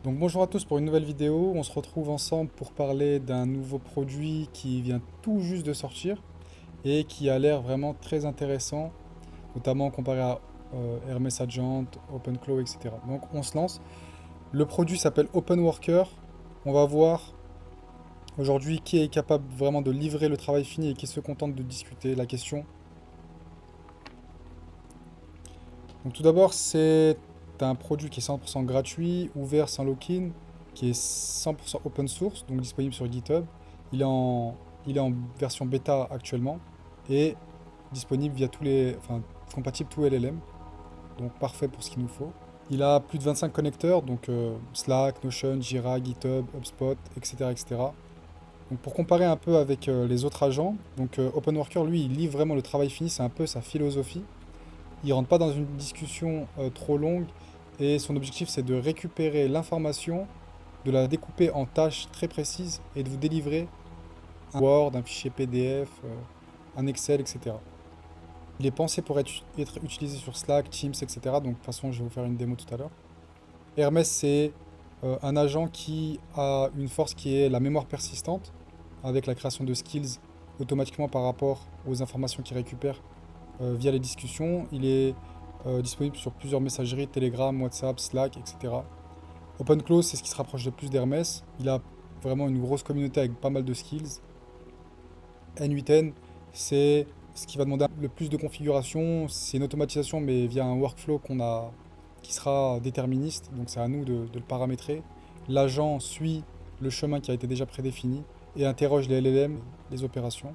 Donc bonjour à tous pour une nouvelle vidéo. On se retrouve ensemble pour parler d'un nouveau produit qui vient tout juste de sortir et qui a l'air vraiment très intéressant, notamment comparé à Hermes Agent, OpenClaw, etc. Donc on se lance. Le produit s'appelle OpenWorker. On va voir aujourd'hui qui est capable vraiment de livrer le travail fini et qui se contente de discuter la question. Donc tout d'abord, c'est un produit qui est 100% gratuit, ouvert sans lock-in, qui est 100% open source, donc disponible sur GitHub. Il est en, il est en version bêta actuellement et disponible via tous les, enfin, compatible tout LLM, donc parfait pour ce qu'il nous faut. Il a plus de 25 connecteurs, donc Slack, Notion, Jira, GitHub, HubSpot, etc., etc. Donc pour comparer un peu avec les autres agents, donc OpenWorker, lui, il livre vraiment le travail fini, c'est un peu sa philosophie. Il rentre pas dans une discussion trop longue et son objectif c'est de récupérer l'information, de la découper en tâches très précises et de vous délivrer un Word, un fichier PDF, un Excel, etc. Il est pensé pour être utilisé sur Slack, Teams, etc. Donc de toute façon je vais vous faire une démo tout à l'heure. Hermès c'est un agent qui a une force qui est la mémoire persistante avec la création de skills automatiquement par rapport aux informations qu'il récupère via les discussions. Il est disponible sur plusieurs messageries, Telegram, WhatsApp, Slack, etc. OpenClaw, c'est ce qui se rapproche le plus d'Hermès. Il a vraiment une grosse communauté avec pas mal de skills. N8N, c'est ce qui va demander le plus de configuration. C'est une automatisation, mais via un workflow qui sera déterministe. Donc c'est à nous de le paramétrer. L'agent suit le chemin qui a été déjà prédéfini et interroge les LLM, les opérations.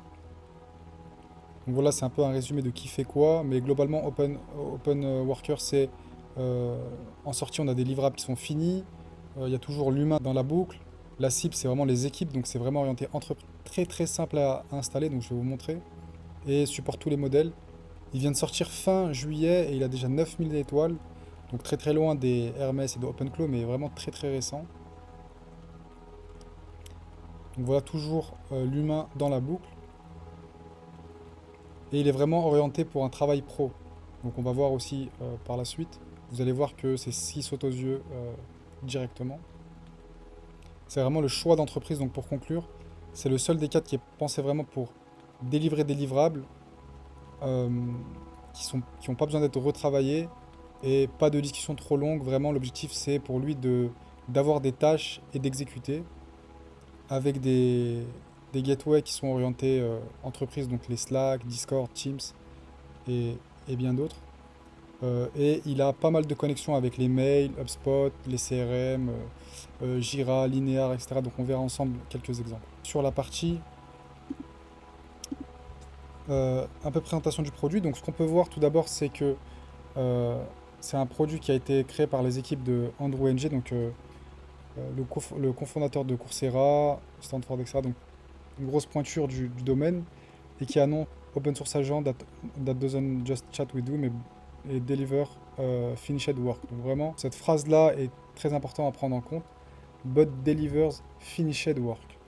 Donc voilà, c'est un peu un résumé de qui fait quoi, mais globalement, Open Worker, c'est en sortie, on a des livrables qui sont finis, il y a toujours l'humain dans la boucle. La cible, c'est vraiment les équipes, donc c'est vraiment orienté entreprise, très très simple à installer, donc je vais vous montrer, et supporte tous les modèles. Il vient de sortir fin juillet et il a déjà 9000 étoiles, donc très très loin des Hermès et de OpenClaw, mais vraiment très très récent. Donc voilà, toujours l'humain dans la boucle. Et il est vraiment orienté pour un travail pro. Donc on va voir aussi par la suite. Vous allez voir que c'est ce qui saute aux yeux directement. C'est vraiment le choix d'entreprise. Donc pour conclure, c'est le seul des quatre qui est pensé vraiment pour délivrer des livrables euh, qui n'ont pas besoin d'être retravaillés et pas de discussion trop longue. Vraiment, l'objectif c'est pour lui d'avoir des tâches et d'exécuter avec des gateways qui sont orientés entreprise, donc les Slack, Discord, Teams et, et bien d'autres. Et il a pas mal de connexions avec les mails, HubSpot, les CRM, Jira, Linear, etc. Donc on verra ensemble quelques exemples. Sur la partie un peu présentation du produit, donc ce qu'on peut voir tout d'abord c'est que c'est un produit qui a été créé par les équipes de Andrew Ng, donc le cofondateur de Coursera, Stanford, etc. Donc une grosse pointure du domaine et qui annonce open source agent that doesn't just chat with you, mais et deliver finished work. Donc vraiment, cette phrase-là est très importante à prendre en compte. But delivers finished work.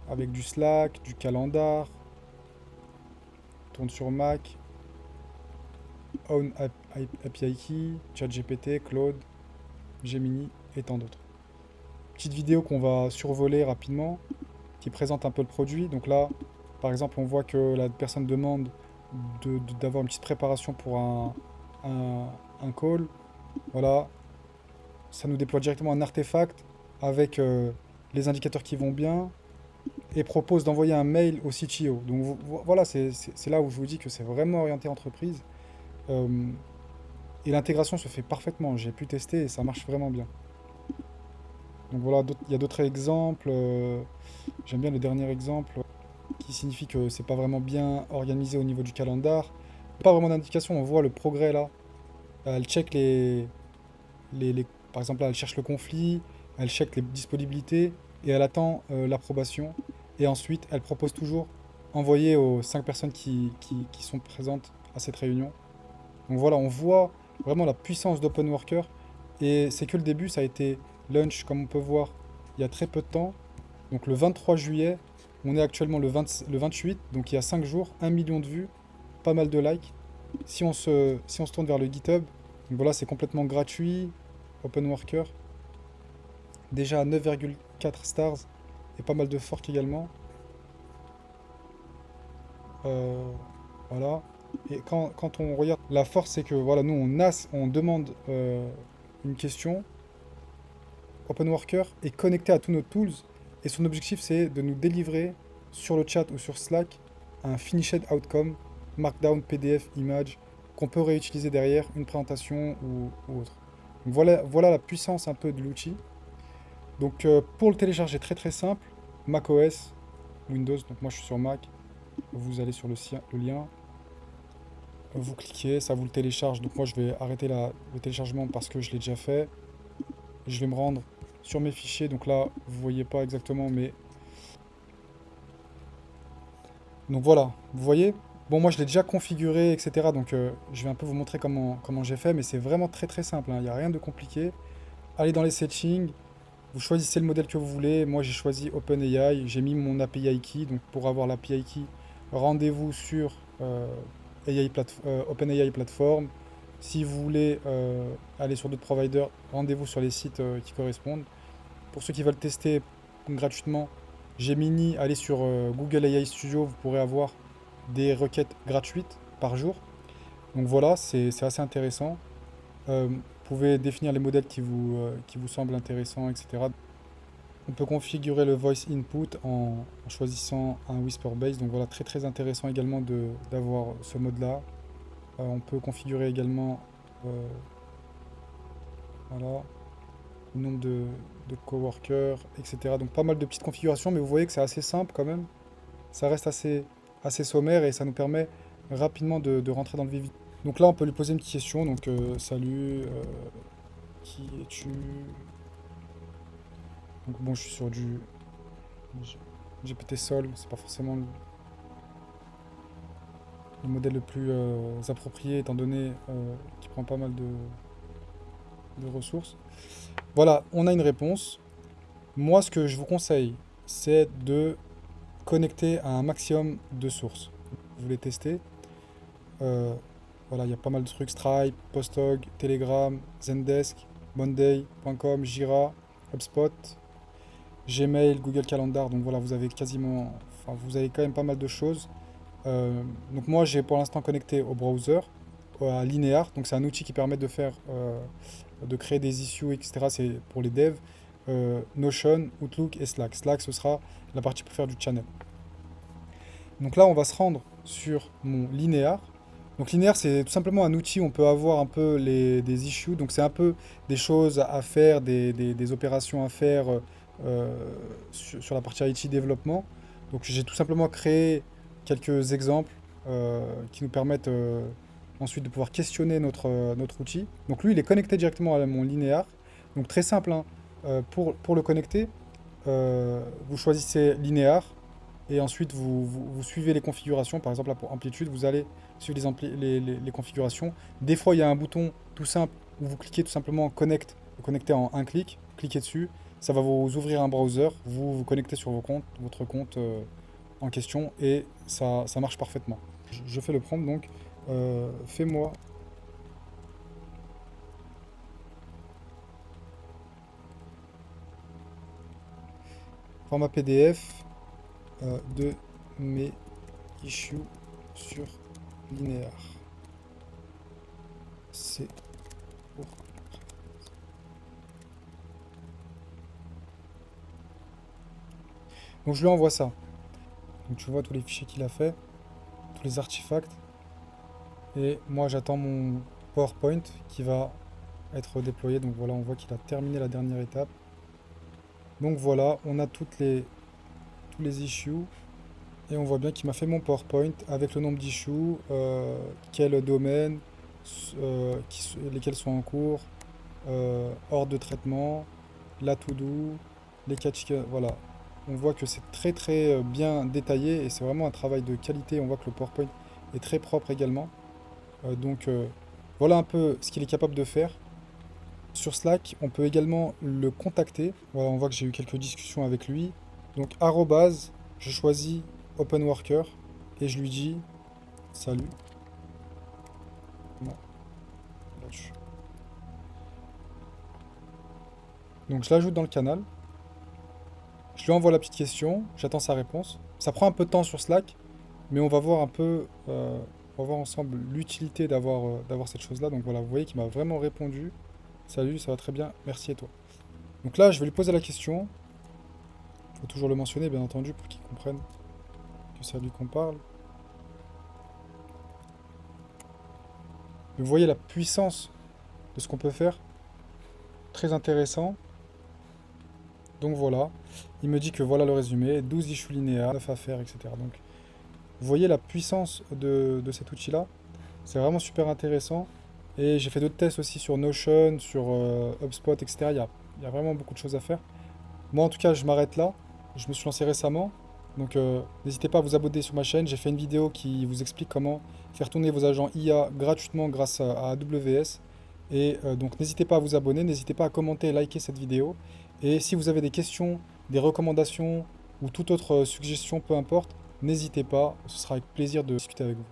Avec du Slack, du calendar, tourne sur Mac, Own API Key, ChatGPT, Claude, Gemini et tant d'autres. Petite vidéo qu'on va survoler rapidement, qui présente un peu le produit. Donc là, par exemple, on voit que la personne demande d'avoir une petite préparation pour un call. Voilà, ça nous déploie directement un artefact avec les indicateurs qui vont bien et propose d'envoyer un mail au CTO. Donc voilà, c'est là où je vous dis que c'est vraiment orienté entreprise. Euh, et l'intégration se fait parfaitement. J'ai pu tester et ça marche vraiment bien. Donc voilà, il y a d'autres exemples. J'aime bien le dernier exemple qui signifie que c'est pas vraiment bien organisé au niveau du calendar. Pas vraiment d'indication, on voit le progrès là. Elle check par exemple là, elle cherche le conflit, elle check les disponibilités et elle attend l'approbation. Et ensuite, elle propose toujours envoyer aux 5 personnes qui sont présentes à cette réunion. Donc voilà, on voit vraiment la puissance d'Open Worker. Et c'est que le début, ça a été launch, comme on peut voir, il y a très peu de temps. Donc le 23 juillet, on est actuellement le 28, donc il y a 5 jours, 1 million de vues, pas mal de likes. Si on se tourne vers le GitHub, donc voilà, c'est complètement gratuit, Open Worker. déjà à 9,4 stars et pas mal de forks également. Euh, voilà. Et quand on regarde, la force, c'est que voilà, nous on demande une question. Open Worker est connecté à tous nos tools et son objectif c'est de nous délivrer sur le chat ou sur Slack un finished outcome, Markdown, PDF, image qu'on peut réutiliser derrière une présentation ou autre. Donc voilà la puissance un peu de l'outil. Donc pour le télécharger très très simple, macOS, Windows, donc moi je suis sur Mac, vous allez sur le lien, vous cliquez, ça vous le télécharge. Donc moi je vais arrêter le téléchargement parce que je l'ai déjà fait. Je vais me rendre sur mes fichiers, donc là vous voyez pas exactement, mais donc voilà, vous voyez. Bon, moi je l'ai déjà configuré, etc. Donc je vais un peu vous montrer comment j'ai fait, mais c'est vraiment très très simple, hein. Il n'y a rien de compliqué. Allez dans les settings, vous choisissez le modèle que vous voulez. Moi j'ai choisi OpenAI, j'ai mis mon API key. Donc pour avoir l'API key, rendez-vous sur OpenAI Platform. Si vous voulez aller sur d'autres providers, rendez-vous sur les sites qui correspondent. Pour ceux qui veulent tester gratuitement, Gemini, allez sur Google AI Studio, vous pourrez avoir des requêtes gratuites par jour. Donc voilà, c'est assez intéressant. Vous pouvez définir les modèles qui vous semblent intéressants, etc. On peut configurer le voice input en choisissant un whisper base. Donc voilà, très très intéressant également d'avoir ce mode-là. On peut configurer également voilà, le nombre de coworkers, etc. Donc pas mal de petites configurations, mais vous voyez que c'est assez simple quand même. Ça reste assez sommaire et ça nous permet rapidement de rentrer dans le vif. Donc là, on peut lui poser une petite question. Donc, salut, qui es-tu? Donc bon, je suis sur du GPT Sol, c'est pas forcément le modèle le plus approprié étant donné qu'il prend pas mal de ressources. Voilà, on a une réponse. Moi, ce que je vous conseille, c'est de connecter à un maximum de sources. Vous voulez tester? Euh, voilà, il y a pas mal de trucs, Stripe, Posthog, Telegram, Zendesk, Monday.com, Jira, HubSpot, Gmail, Google Calendar. Donc voilà, vous avez quand même pas mal de choses. Donc moi, j'ai pour l'instant connecté au browser, à Linear. Donc c'est un outil qui permet de créer des issues, etc. C'est pour les devs. Notion, Outlook et Slack. Slack, ce sera la partie pour faire du channel. Donc là, on va se rendre sur mon Linear. Donc Linear, c'est tout simplement un outil où on peut avoir un peu des issues. Donc c'est un peu des choses à faire, des opérations à faire sur la partie IT développement. Donc j'ai tout simplement créé quelques exemples qui nous permettent ensuite de pouvoir questionner notre outil. Donc lui, il est connecté directement à mon Linear. Donc très simple, hein. Pour le connecter, vous choisissez Linear et ensuite vous suivez les configurations. Par exemple, là, pour Amplitude, vous allez suivre les configurations. Des fois, il y a un bouton tout simple où vous cliquez tout simplement Connect, vous connectez en un clic, cliquez dessus, ça va vous ouvrir un browser, vous vous connectez sur votre compte en question et ça marche parfaitement. Je fais le prompt donc, fais-moi format PDF de mes issues sur Linear. C'est pour... Donc je lui envoie ça. Donc tu vois tous les fichiers qu'il a fait, tous les artefacts. Et moi j'attends mon PowerPoint qui va être déployé. Donc voilà, on voit qu'il a terminé la dernière étape. Donc voilà, on a tous les issues. Et on voit bien qu'il m'a fait mon PowerPoint avec le nombre d'issues, quel domaine, lesquels sont en cours, ordre de traitement, la to-do, les catch, voilà. On voit que c'est très très bien détaillé et c'est vraiment un travail de qualité. On voit que le PowerPoint est très propre également. Donc voilà un peu ce qu'il est capable de faire. Sur Slack, on peut également le contacter. Voilà, on voit que j'ai eu quelques discussions avec lui. Donc arrobase, je choisis Open Worker et je lui dis salut. Non, là-dessus. Donc je l'ajoute dans le canal. Je lui envoie la petite question, j'attends sa réponse. Ça prend un peu de temps sur Slack, mais on va voir un peu, on va voir ensemble l'utilité d'avoir cette chose-là. Donc voilà, vous voyez qu'il m'a vraiment répondu. Salut, ça va très bien, merci et toi. Donc là, je vais lui poser la question. Il faut toujours le mentionner, bien entendu, pour qu'il comprenne que c'est à lui qu'on parle. Vous voyez la puissance de ce qu'on peut faire. Très intéressant. Donc voilà, il me dit que voilà le résumé, 12 issues linéaires, 9 à faire, etc. Donc vous voyez la puissance de cet outil-là. C'est vraiment super intéressant. Et j'ai fait d'autres tests aussi sur Notion, sur HubSpot, etc. Il y a vraiment beaucoup de choses à faire. Moi, en tout cas, je m'arrête là. Je me suis lancé récemment. Donc, n'hésitez pas à vous abonner sur ma chaîne. J'ai fait une vidéo qui vous explique comment faire tourner vos agents IA gratuitement grâce à AWS. Et donc, n'hésitez pas à vous abonner. N'hésitez pas à commenter et liker cette vidéo. Et si vous avez des questions, des recommandations ou toute autre suggestion, peu importe, n'hésitez pas. Ce sera avec plaisir de discuter avec vous.